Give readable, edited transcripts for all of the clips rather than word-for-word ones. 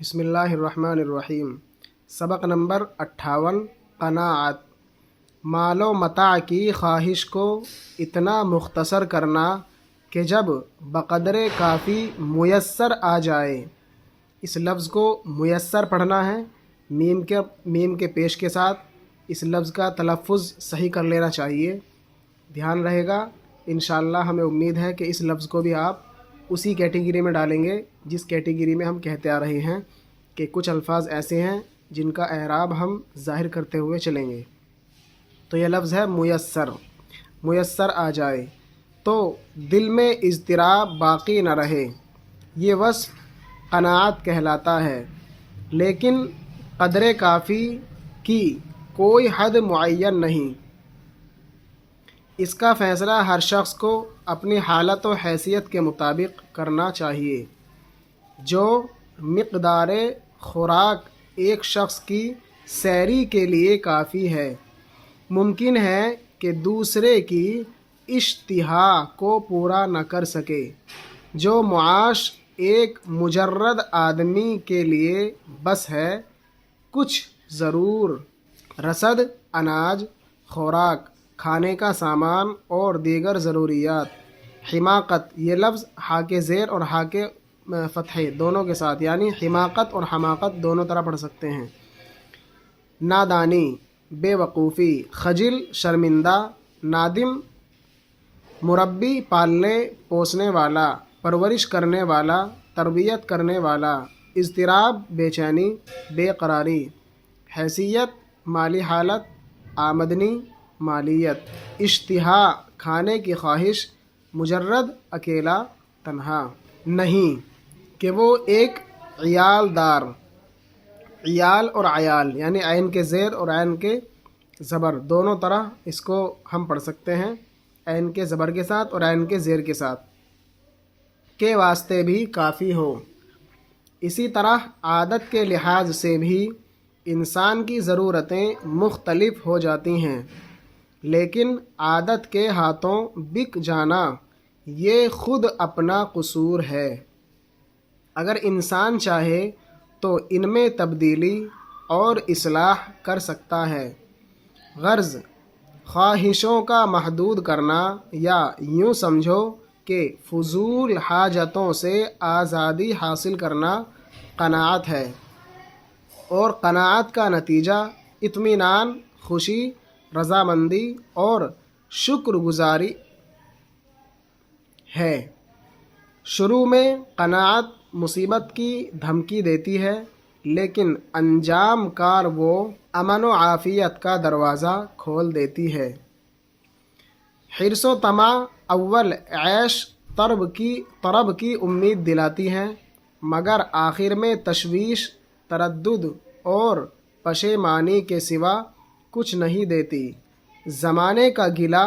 بسم اللہ الرحمن الرحیم۔ سبق نمبر 58 قناعت۔ مال و متاع کی خواہش کو اتنا مختصر کرنا کہ جب بقدر کافی میسر آ جائے۔ اس لفظ کو میسر پڑھنا ہے، میم کے پیش کے ساتھ اس لفظ کا تلفظ صحیح کر لینا چاہیے، دھیان رہے گا۔ انشاءاللہ ہمیں امید ہے کہ اس لفظ کو بھی آپ اسی کیٹیگری میں ڈالیں گے جس کیٹیگری میں ہم کہتے آ رہے ہیں کہ کچھ الفاظ ایسے ہیں جن کا اعراب ہم ظاہر کرتے ہوئے چلیں گے۔ تو یہ لفظ ہے میسر آ جائے تو دل میں اضطراب باقی نہ رہے، یہ وصف قناعت کہلاتا ہے۔ لیکن قدر کافی کی کوئی حد معین نہیں، اس کا فیصلہ ہر شخص کو اپنی حالت و حیثیت کے مطابق کرنا چاہیے۔ جو مقدار خوراک ایک شخص کی سیری کے لیے کافی ہے، ممکن ہے کہ دوسرے کی اشتہا کو پورا نہ کر سکے۔ جو معاش ایک مجرد آدمی کے لیے بس ہے، کچھ ضرور رسد، اناج، خوراک، کھانے کا سامان اور دیگر ضروریات۔ حماقت، یہ لفظ حاء زیر اور حاء فتحے دونوں کے ساتھ، یعنی حماقت اور حماقت دونوں طرح پڑھ سکتے ہیں۔ نادانی، بے وقوفی، خجل، شرمندہ، نادم، مربی، پالنے پوسنے والا، پرورش کرنے والا، تربیت کرنے والا، اضطراب، بے چینی، بے قراری۔ حیثیت، مالی حالت، آمدنی، مالیت۔ اشتہا، کھانے کی خواہش، مجرد، اکیلا، تنہا۔ نہیں، کہ وہ ایک عیال دار، عیال اور عیال یعنی عین کے زیر اور عین کے زبر دونوں طرح اس کو ہم پڑھ سکتے ہیں، عین کے زبر کے ساتھ اور عین کے زیر کے ساتھ، کے واسطے بھی کافی ہو۔ اسی طرح عادت کے لحاظ سے بھی انسان کی ضرورتیں مختلف ہو جاتی ہیں، لیکن عادت کے ہاتھوں بک جانا یہ خود اپنا قصور ہے۔ اگر انسان چاہے تو ان میں تبدیلی اور اصلاح کر سکتا ہے۔ غرض خواہشوں کا محدود کرنا، یا یوں سمجھو کہ فضول حاجتوں سے آزادی حاصل کرنا قناعت ہے، اور قناعت کا نتیجہ اطمینان، خوشی، رضامندی اور شکر گزاری ہے۔ شروع میں قناعت مصیبت کی دھمکی دیتی ہے، لیکن انجام کار وہ امن و عافیت کا دروازہ کھول دیتی ہے۔ حرص و طمع اول عیش طرب کی امید دلاتی ہے، مگر آخر میں تشویش، تردد اور پشیمانی کے سوا کچھ نہیں دیتی۔ زمانے کا گلہ،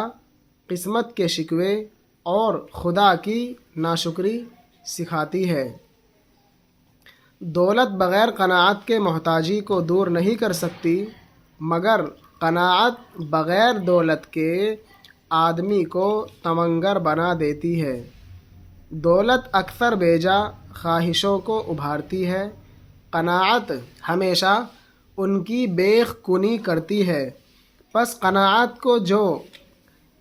قسمت کے شکوے اور خدا کی ناشکری سکھاتی ہے۔ دولت بغیر قناعت کے محتاجی کو دور نہیں کر سکتی، مگر قناعت بغیر دولت کے آدمی کو تونگر بنا دیتی ہے۔ دولت اکثر بیجا خواہشوں کو ابھارتی ہے، قناعت ہمیشہ ان کی بیخ کنی کرتی ہے۔ پس قناعت کو جو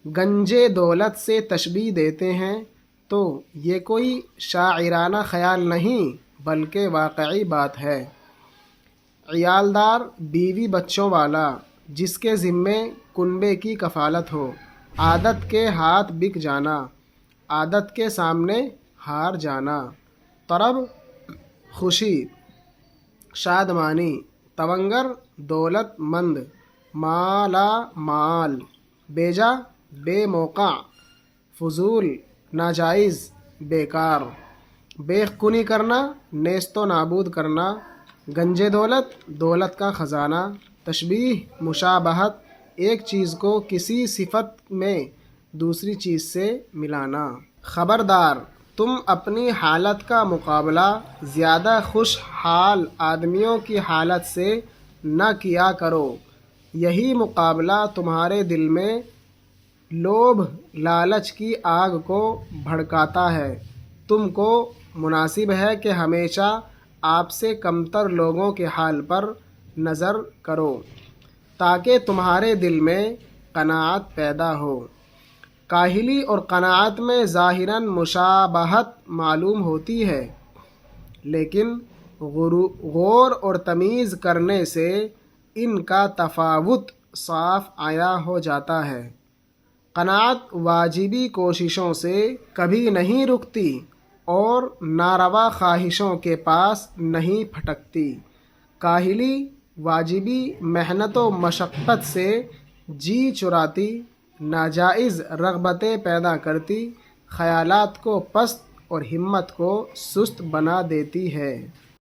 گنجے دولت سے تشبیہ دیتے ہیں تو یہ کوئی شاعرانہ خیال نہیں بلکہ واقعی بات ہے۔ عیالدار، بیوی بچوں والا، جس کے ذمے کنبے کی کفالت ہو، عادت کے ہاتھ بک جانا، عادت کے سامنے ہار جانا۔ طرب، خوشی، شادمانی، تونگر، دولت مند، مالا مال، بیجا، بے موقع، فضول، ناجائز، بیکار۔ بیخ کنی کرنا، نیست و نابود کرنا، گنجے دولت، دولت کا خزانہ۔ تشبیہ، مشابہت، ایک چیز کو کسی صفت میں دوسری چیز سے ملانا۔ خبردار، تم اپنی حالت کا مقابلہ زیادہ خوش حال آدمیوں کی حالت سے نہ کیا کرو، یہی مقابلہ تمہارے دل میں لوبھ لالچ کی آگ کو بھڑکاتا ہے۔ تم کو مناسب ہے کہ ہمیشہ آپ سے کمتر لوگوں کے حال پر نظر کرو تاکہ تمہارے دل میں قناعت پیدا ہو۔ کاہلی اور قناعت میں ظاہراً مشابہت معلوم ہوتی ہے، لیکن غور اور تمیز کرنے سے ان کا تفاوت صاف عیاں ہو جاتا ہے۔ قناعت واجبی کوششوں سے کبھی نہیں رکتی اور ناروا خواہشوں کے پاس نہیں پھٹکتی۔ کاہلی واجبی محنت و مشقت سے جی چراتی، ناجائز رغبتیں پیدا کرتی، خیالات کو پست اور ہمت کو سست بنا دیتی ہے۔